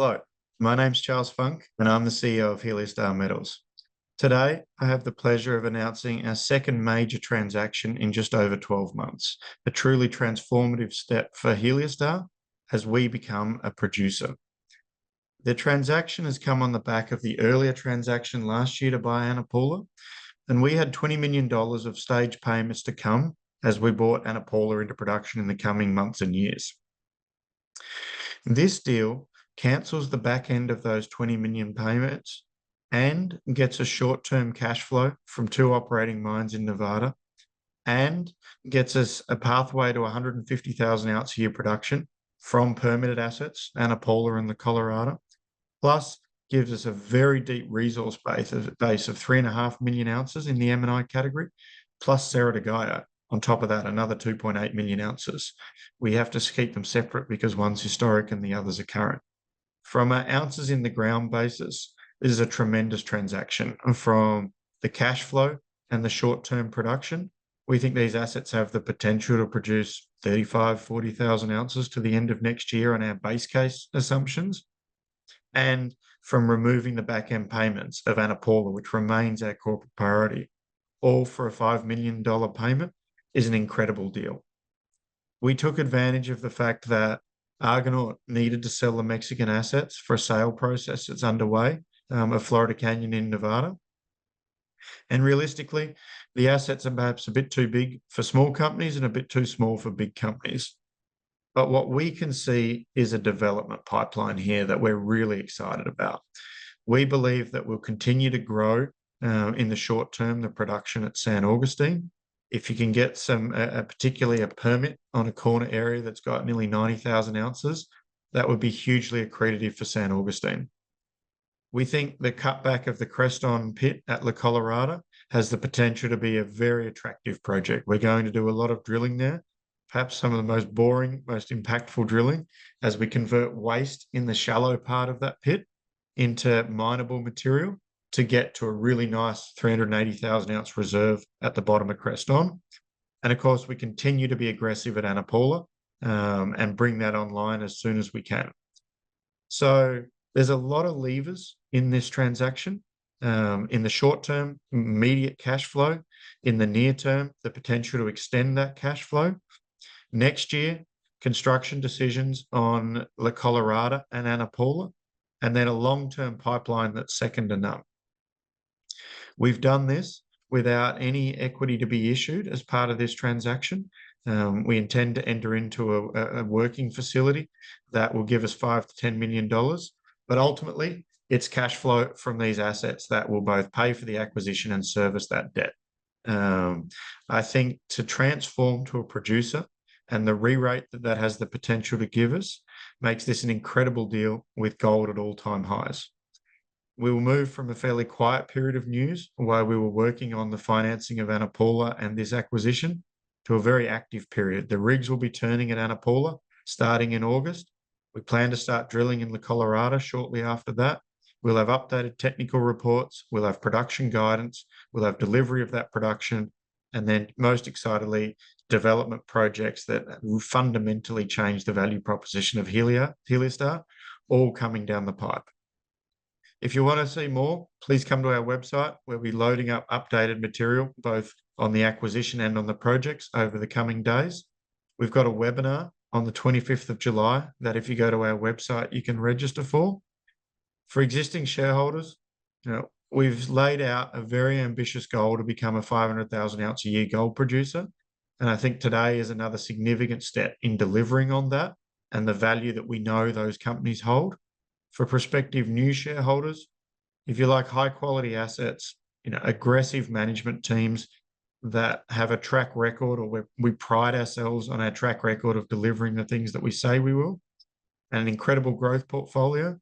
Hello, my name's Charles Funk, and I'm the CEO of Heliostar Metals. Today, I have the pleasure of announcing our second major transaction in just over 12 months, a truly transformative step for Heliostar as we become a producer. The transaction has come on the back of the earlier transaction last year to buy Ana Paula, and we had $20 million of stage payments to come as we brought Ana Paula into production in the coming months and years. This deal cancels the back end of those 20 million payments and gets a short-term cash flow from 2 operating mines in Nevada and gets us a pathway to 150,000 ounce a year production from permitted assets, Ana Paula and the Colorado, plus gives us a very deep resource base of 3.5 million ounces in the M&I category, plus Cerro de Gallo. On top of that, another 2.8 million ounces. We have to keep them separate because one's historic and the others are current. From an ounces in the ground basis, this is a tremendous transaction. From the cash flow and the short-term production, we think these assets have the potential to produce 40,000 ounces to the end of next year on our base case assumptions. And from removing the back-end payments of Ana Paula, which remains our corporate priority, all for a $5 million payment, is an incredible deal. We took advantage of the fact that Argonaut needed to sell the Mexican assets for a sale process that's underway of Florida Canyon in Nevada. And realistically, the assets are perhaps a bit too big for small companies and a bit too small for big companies. But what we can see is a development pipeline here that we're really excited about. We believe that we'll continue to grow in the short term the production at San Agustin. If you can get particularly a permit on a corner area that's got nearly 90,000 ounces, that would be hugely accretive for San Agustin. We think the cutback of the Creston pit at La Colorada has the potential to be a very attractive project. We're going to do a lot of drilling there, perhaps some of the most boring, most impactful drilling, as we convert waste in the shallow part of that pit into mineable material to get to a really nice 380,000 ounce reserve at the bottom of Creston. And of course, we continue to be aggressive at Ana Paula and bring that online as soon as we can. So there's a lot of levers in this transaction. In the short term, immediate cash flow. In the near term, the potential to extend that cash flow. Next year, construction decisions on La Colorada and Ana Paula, and then a long-term pipeline that's second to none. We've done this without any equity to be issued as part of this transaction. We intend to enter into a working facility that will give us $5 to $10 million, but ultimately it's cash flow from these assets that will both pay for the acquisition and service that debt. I think to transform to a producer and the re-rate that has the potential to give us makes this an incredible deal with gold at all-time highs. We will move from a fairly quiet period of news while we were working on the financing of Ana Paula and this acquisition to a very active period. The rigs will be turning at Ana Paula starting in August. We plan to start drilling in La Colorado shortly after that. We'll have updated technical reports. We'll have production guidance. We'll have delivery of that production. And then most excitedly, development projects that will fundamentally change the value proposition of Heliostar, all coming down the pipe. If you want to see more, please come to our website where we'll be loading up updated material, both on the acquisition and on the projects over the coming days. We've got a webinar on the 25th of July that if you go to our website, you can register for. For existing shareholders, we've laid out a very ambitious goal to become a 500,000 ounce a year gold producer. And I think today is another significant step in delivering on that and the value that we know those companies hold. For prospective new shareholders, if you like high quality assets, aggressive management teams that have a track record, or we pride ourselves on our track record of delivering the things that we say we will, and an incredible growth portfolio,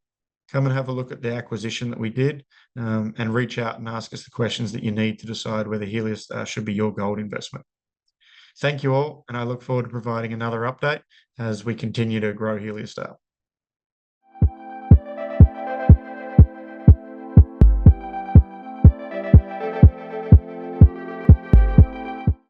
come and have a look at the acquisition that we did and reach out and ask us the questions that you need to decide whether Heliostar should be your gold investment. Thank you all, and I look forward to providing another update as we continue to grow Heliostar.